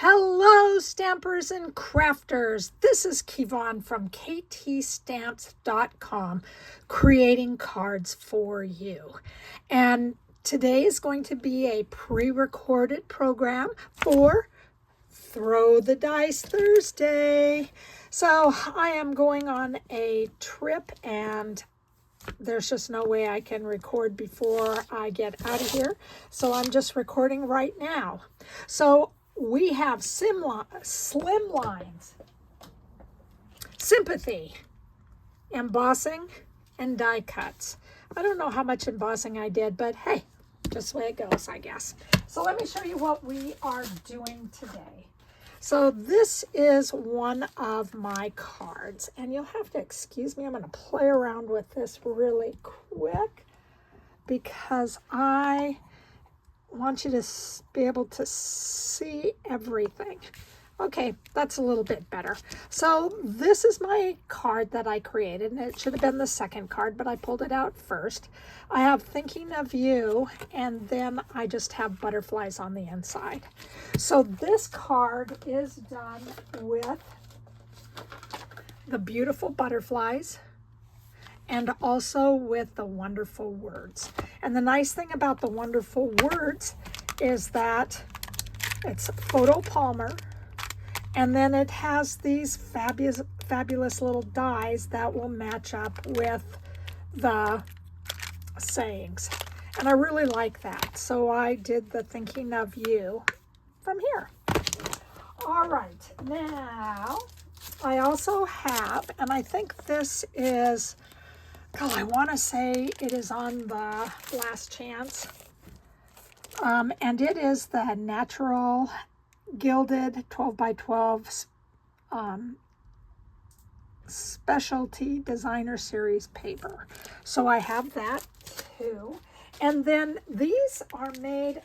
Hello, stampers and crafters. This is Kevon from ktstamps.com, creating cards for you. And today is going to be a pre-recorded program for Throw the Dice Thursday. So I am going on a trip and there's just no way I can record before I get out of here. So I'm just recording right now. So we have Slimlines, Sympathy, embossing, and die cuts. I don't know how much embossing I did, but hey, just the way it goes, I guess. So let me show you what we are doing today. So this is one of my cards, and you'll have to excuse me. I'm going to play around with this really quick because I want you to be able to see everything. Okay, that's a little bit better. So this is my card that I created, and it should have been the second card, but I pulled it out first. I have Thinking of You, and then I just have butterflies on the inside. So this card is done with the beautiful butterflies and also with the wonderful words. And the nice thing about the wonderful words is that it's photo Palmer, and then it has these fabulous little dies that will match up with the sayings. And I really like that. So I did the Thinking of You from here. All right, now I also have, and I think this is, oh, I want to say it is on the Last Chance. And it is the Natural Gilded 12 by 12 Specialty Designer Series paper. So I have that too. And then these are made,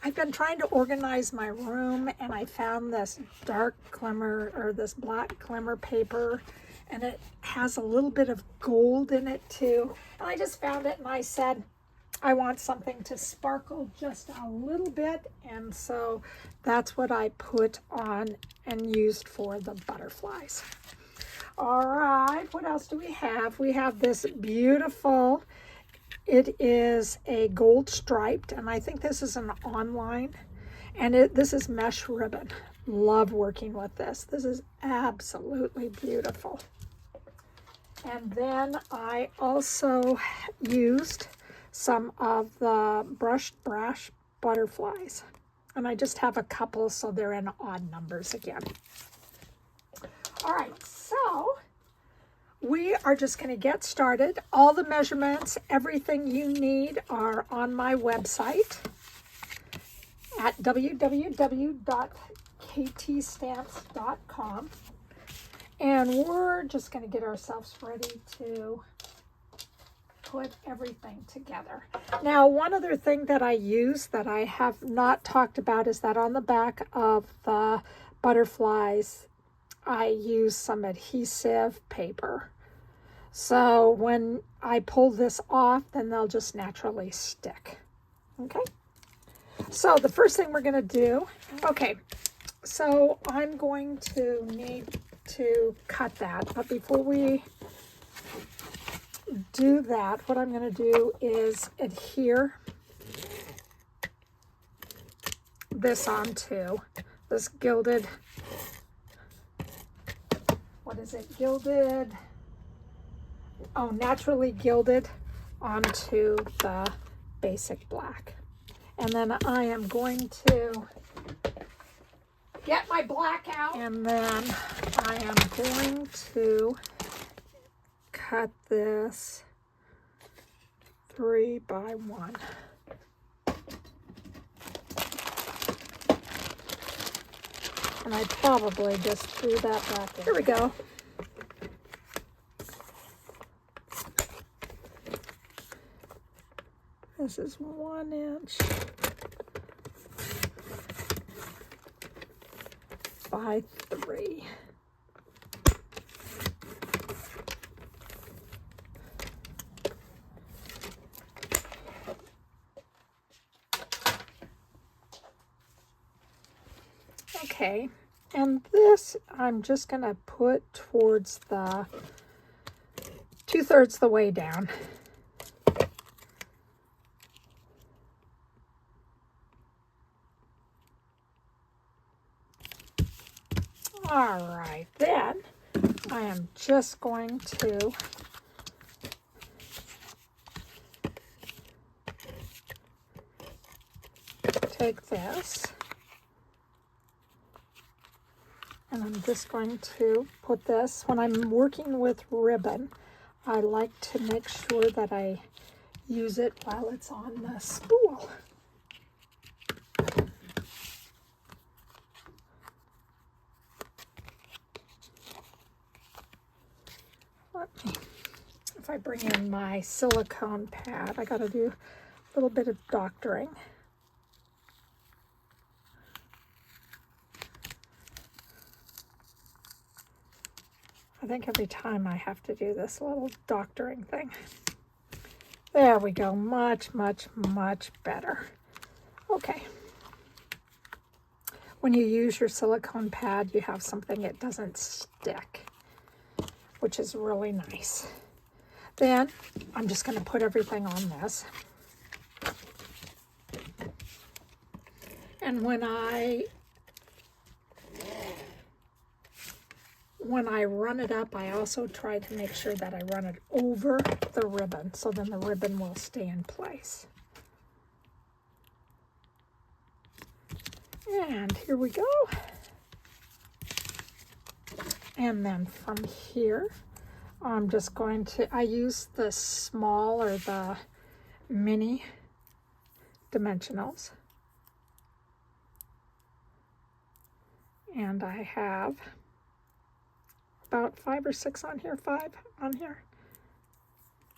I've been trying to organize my room, and I found this dark glimmer, or this black glimmer paper, and it has a little bit of gold in it too. And I just found it and I said, I want something to sparkle just a little bit. And so that's what I put on and used for the butterflies. All right, what else do we have? We have this beautiful, it is a gold striped, and I think this is an online, and this is mesh ribbon. Love working with this. This is absolutely beautiful. And then I also used some of the brushed brash butterflies, and I just have a couple, so they're in odd numbers again. All right, so we are just going to get started. All the measurements, everything you need are on my website at www.ktstamps.com. And we're just going to get ourselves ready to put everything together. Now, one other thing that I use that I have not talked about is that on the back of the butterflies, I use some adhesive paper. So when I pull this off, then they'll just naturally stick. Okay? So the first thing we're going to do, okay, so I'm going to need to cut that. But before we do that, what I'm going to do is adhere this onto this gilded, what is it, gilded, oh, naturally gilded onto the basic black. And then I am going to get my black out, and then I am going to cut this 3 by 1. And I probably just threw that back in. Here we go. This is 1 inch by 3. Okay, and this I'm just going to put towards the 2/3 the way down. All right, then I am just going to take this, and I'm just going to put this, when I'm working with ribbon, I like to make sure that I use it while it's on the spool. If I bring in my silicone pad, I got to do a little bit of doctoring. I think every time I have to do this little doctoring thing. There we go. Much, much, much better. Okay. When you use your silicone pad, you have something that doesn't stick, which is really nice. Then I'm just going to put everything on this. And when I run it up, I also try to make sure that I run it over the ribbon, so then the ribbon will stay in place. And here we go. And then from here, I'm just going to, I use the small or the mini dimensionals. And I have about 5 or 6 on here, 5 on here,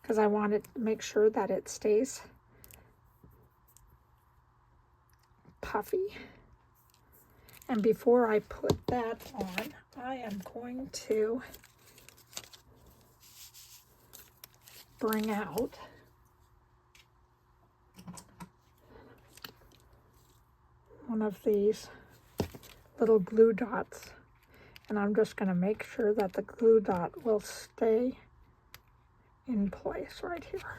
because I want to make sure that it stays puffy. And before I put that on, I am going to bring out one of these little glue dots, and I'm just going to make sure that the glue dot will stay in place right here.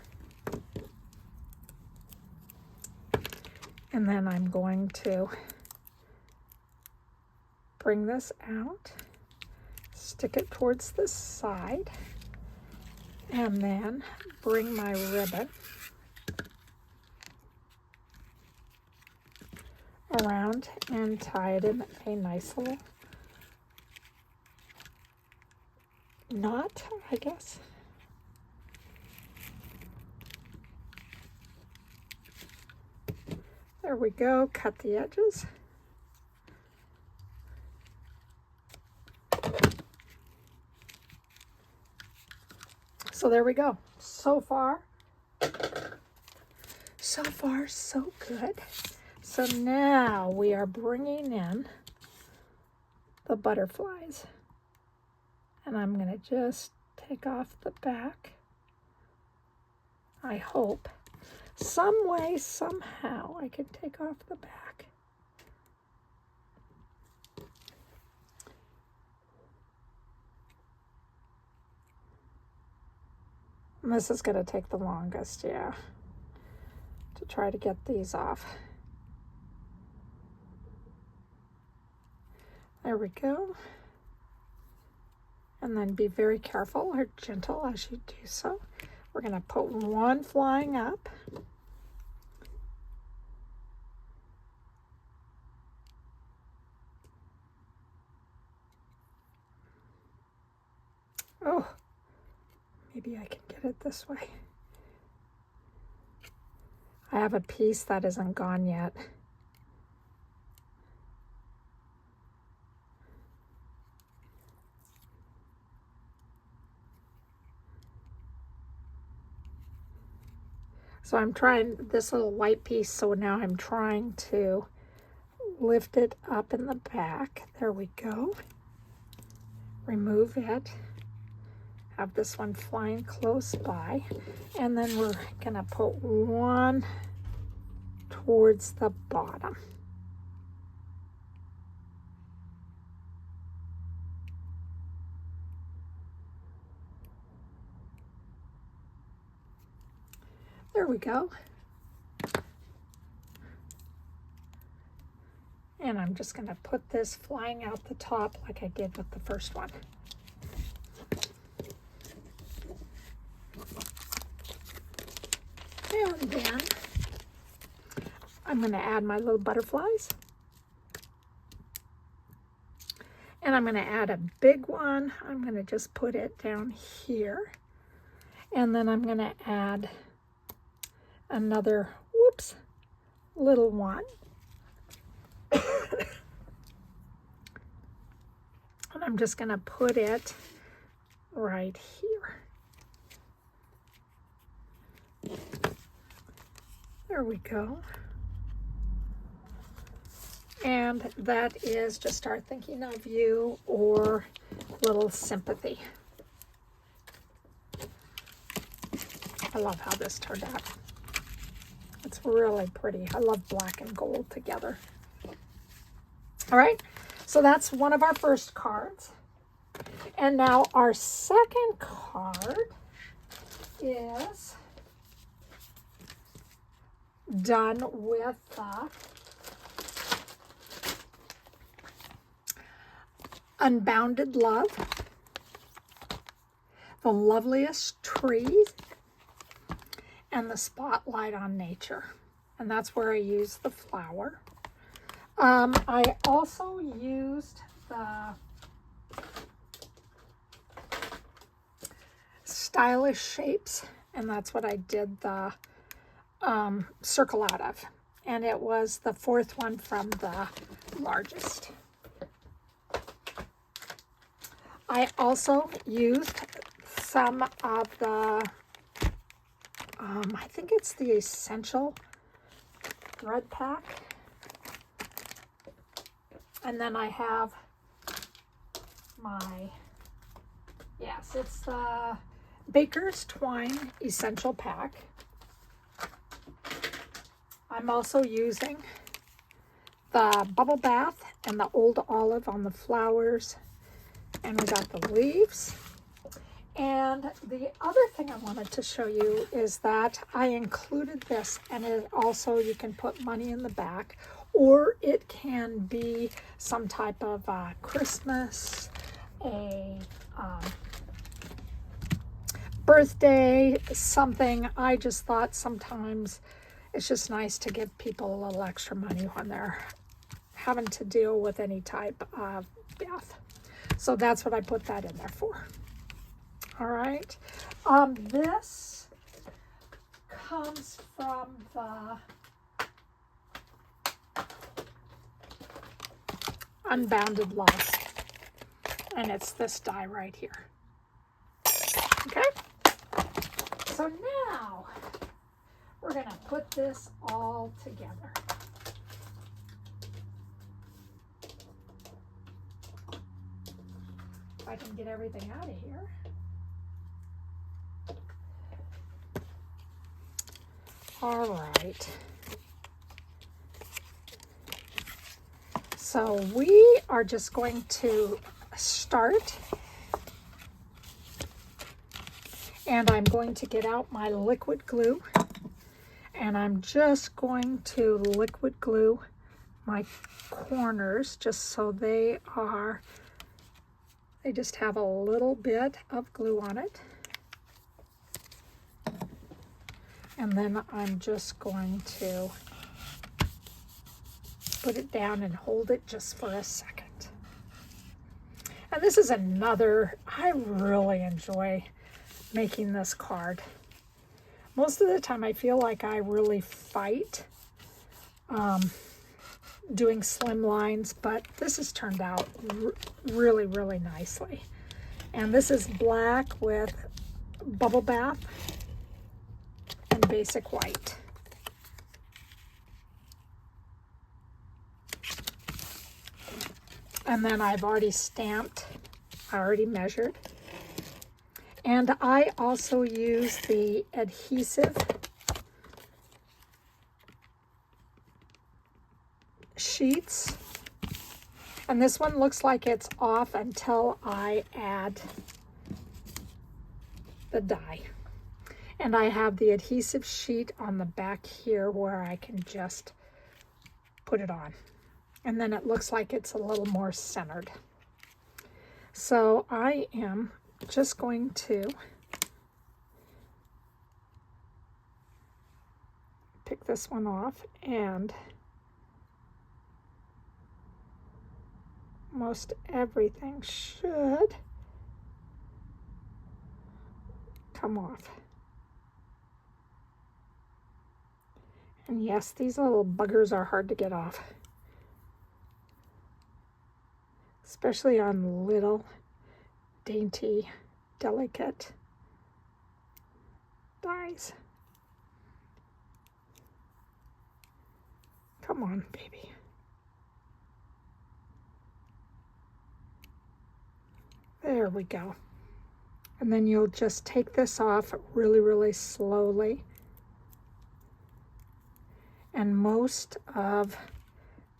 And then I'm going to bring this out, stick it towards the side, and then bring my ribbon around and tie it in a nice little knot, I guess. There we go, cut the edges. So there we go. So far, so good. So now we are bringing in the butterflies. And I'm going to just take off the back. I hope some way, somehow, I can take off the back. And this is going to take the longest, yeah, to try to get these off. There we go. And then be very careful or gentle as you do so. We're going to put one flying up. Oh, maybe I can get it this way. I have a piece that isn't gone yet. So I'm trying this little white piece, so now I'm trying to lift it up in the back. There we go. Remove it. Have this one flying close by. And then we're going to put one towards the bottom. There we go. And I'm just going to put this flying out the top like I did with the first one. And then I'm going to add my little butterflies. And I'm going to add a big one. I'm going to just put it down here. And then I'm going to add another, whoops, little one. And I'm just going to put it right here. There we go. And that is just start thinking of you or little sympathy. I love how this turned out. It's really pretty. I love black and gold together. All right, so that's one of our first cards. And now our second card is done with the Unbounded Love, the Loveliest Trees, and the Spotlight on Nature. And that's where I used the flower. I also used the Stylish Shapes, and that's what I did the circle out of. And it was the fourth one from the largest. I also used some of the, I think it's the Essential Thread Pack. And then I have my, yes, it's the Baker's Twine Essential Pack. I'm also using the Bubble Bath and the Old Olive on the flowers. And we got the leaves. And the other thing I wanted to show you is that I included this, and it also, you can put money in the back, or it can be some type of Christmas, a birthday, something. I just thought sometimes it's just nice to give people a little extra money when they're having to deal with any type of death. So that's what I put that in there for. All right. This comes from the Unbounded Love. And it's this die right here. Okay. So now we're going to put this all together. If I can get everything out of here. All right. So we are just going to start. And I'm going to get out my liquid glue. And I'm just going to liquid glue my corners just so they just have a little bit of glue on it. And then I'm just going to put it down and hold it just for a second. And this is another, I really enjoy making this card. Most of the time I feel like I really fight doing slimlines, but this has turned out really, really nicely. And this is black with Bubble Bath and basic white. And then I've already stamped, I already measured. And I also use the adhesive sheets. And this one looks like it's off until I add the die. And I have the adhesive sheet on the back here where I can just put it on. And then it looks like it's a little more centered. So I am just going to pick this one off, and most everything should come off. And yes, these little buggers are hard to get off, especially on little, dainty, delicate dies. Come on, baby. There we go. And then you'll just take this off really, really slowly. And most of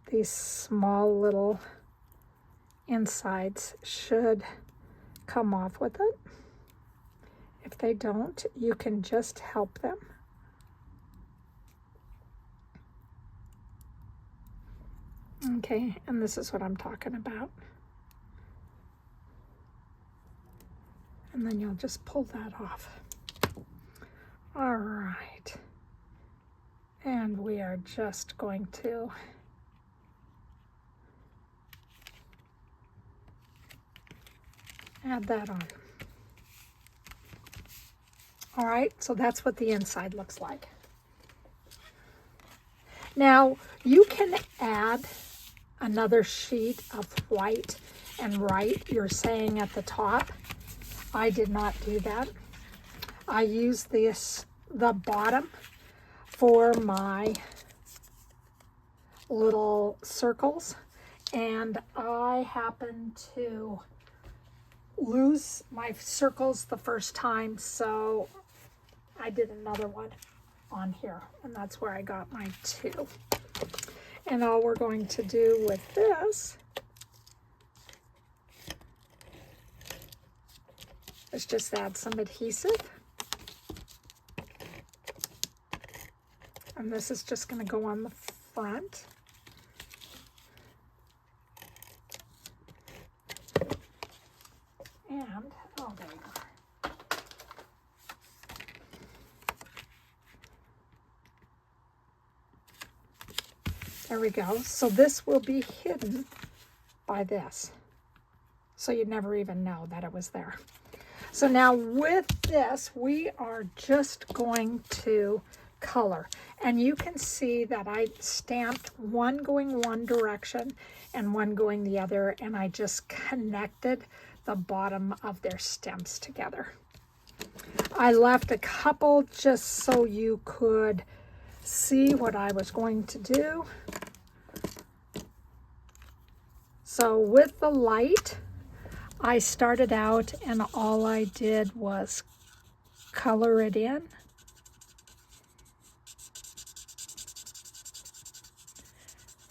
these small little insides should come off with it. If they don't, you can just help them. Okay, and this is what I'm talking about. And then you'll just pull that off. All right. And we are just going to add that on. All right, so that's what the inside looks like. Now, you can add another sheet of white and write your saying at the top. I did not do that. I used the bottom for my little circles, and I happened to lose my circles the first time, so I did another one on here, and that's where I got my 2. And all we're going to do with this is just add some adhesive. And this is just going to go on the front. And, oh, there you go. There we go. So this will be hidden by this. So you'd never even know that it was there. So now with this, we are just going to color. And you can see that I stamped one going one direction and one going the other, and I just connected the bottom of their stems together. I left a couple just so you could see what I was going to do. So with the light, I started out and all I did was color it in.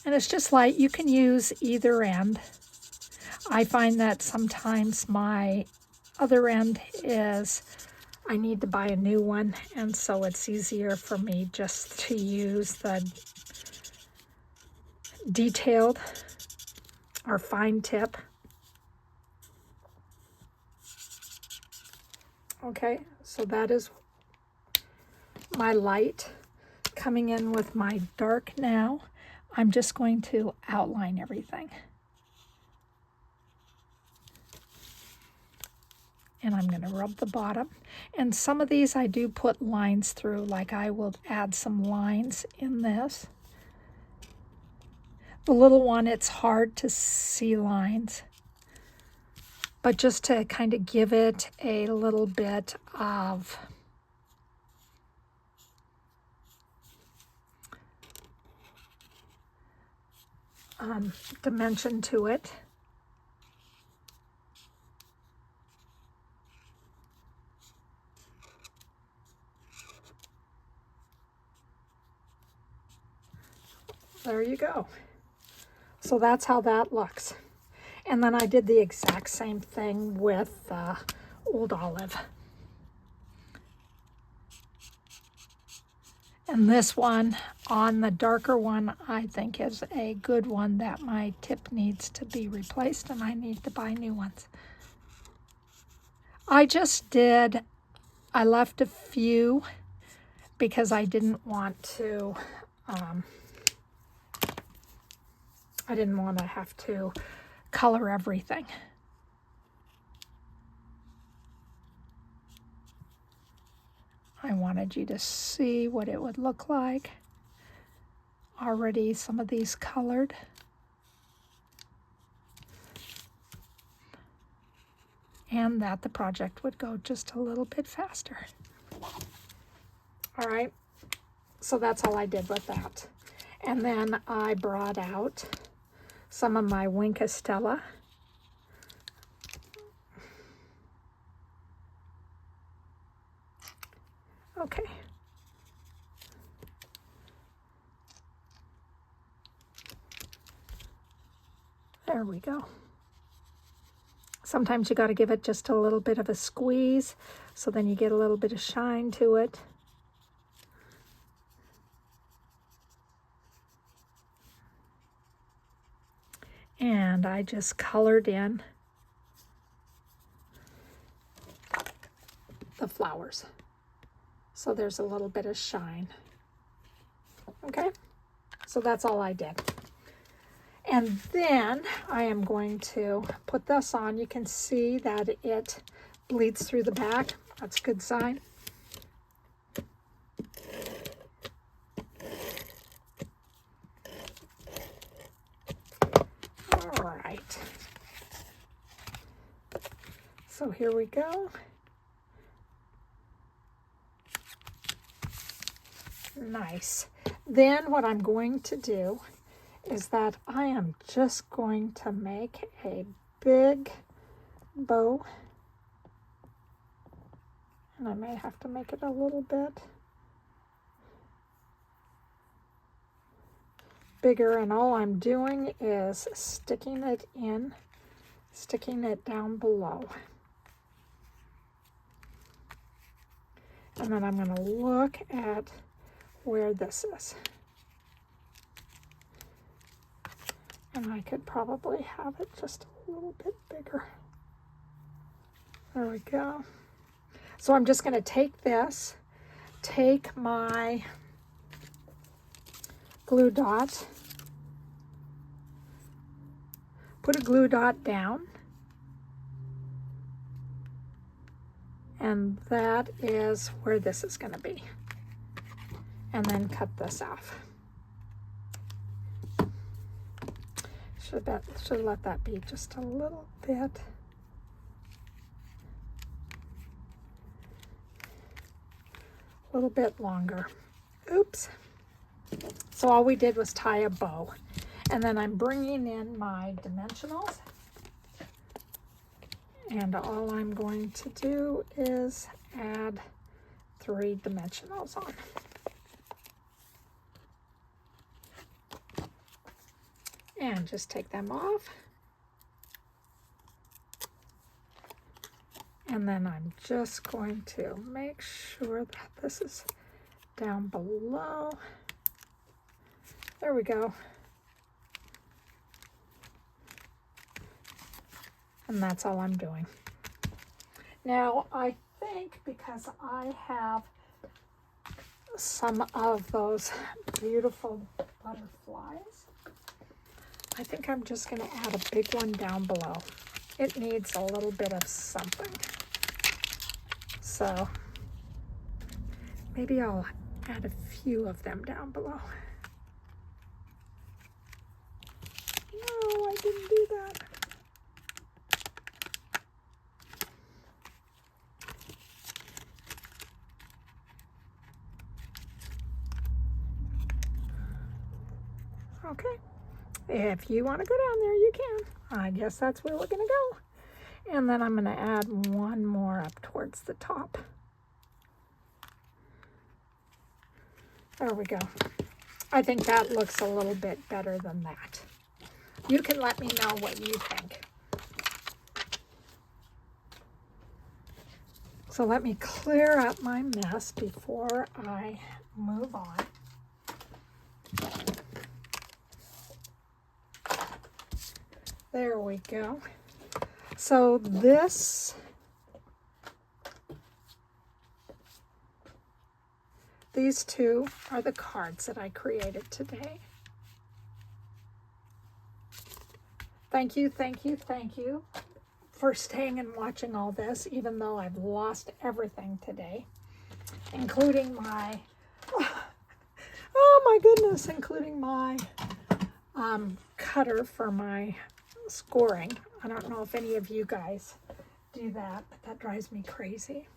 And it's just light. You can use either end. I find that sometimes my other end is, I need to buy a new one, and so it's easier for me just to use the detailed or fine tip. Okay, so that is my light coming in with my dark now. I'm just going to outline everything. And I'm going to rub the bottom. And some of these I do put lines through, like I will add some lines in this. The little one, it's hard to see lines. But just to kind of give it a little bit of dimension to it. There you go. So that's how that looks. And then I did the exact same thing with Old Olive. And this one, on the darker one, I think is a good one that my tip needs to be replaced and I need to buy new ones. I left a few because I didn't want to, have to color everything. I wanted you to see what it would look like. Already some of these colored. And that the project would go just a little bit faster. All right, so that's all I did with that. And then I brought out some of my Wink Stella. Okay. There we go. Sometimes you got to give it just a little bit of a squeeze, so then you get a little bit of shine to it. And I just colored in the flowers. So there's a little bit of shine. Okay, so that's all I did. And then I am going to put this on. You can see that it bleeds through the back. That's a good sign. All right. So here we go. Nice. Then what I'm going to do is that I am just going to make a big bow. And I may have to make it a little bit bigger. And all I'm doing is sticking it down below. And then I'm going to look at where this is. And I could probably have it just a little bit bigger. There we go. So I'm just going to take this, take my glue dot, put a glue dot down, and that is where this is going to be. And then cut this off. Should let that be just a little bit. A little bit longer. Oops. So all we did was tie a bow. And then I'm bringing in my dimensionals. And all I'm going to do is add 3 dimensionals on. And just take them off. And then I'm just going to make sure that this is down below. There we go. And that's all I'm doing. Now I think because I have some of those beautiful butterflies, I think I'm just going to add a big one down below. It needs a little bit of something. So maybe I'll add a few of them down below. No, I didn't do that. Okay. If you want to go down there, you can. I guess that's where we're going to go. And then I'm going to add one more up towards the top. There we go. I think that looks a little bit better than that. You can let me know what you think. So let me clear up my mess before I move on. There we go. So these two are the cards that I created today. Thank you, thank you, thank you for staying and watching all this, even though I've lost everything today, including my, oh my goodness, including my cutter for my scoring. I don't know if any of you guys do that, but that drives me crazy.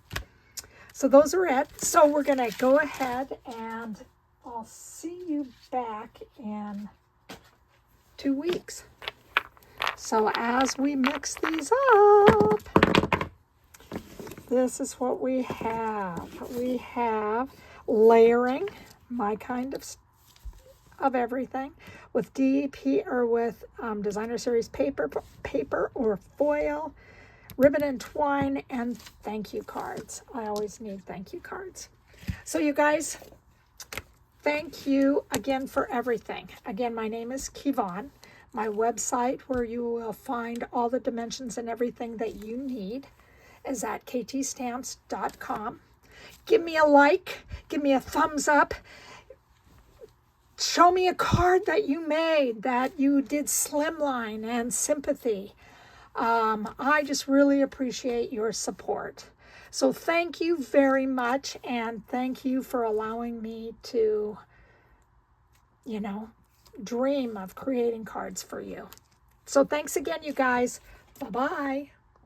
So those are it. So we're going to go ahead and I'll see you back in 2 weeks. So as we mix these up, this is what we have. We have layering, my kind of everything, with DP or with Designer Series paper or foil, ribbon and twine, and thank you cards. I always need thank you cards. So you guys, thank you again for everything. Again, my name is Kevon. My website, where you will find all the dimensions and everything that you need, is at ktstamps.com. Give me a like, give me a thumbs up. Show me a card that you made, that you did Slimline and Sympathy. I just really appreciate your support. So thank you very much, and thank you for allowing me to, dream of creating cards for you. So thanks again, you guys. Bye-bye.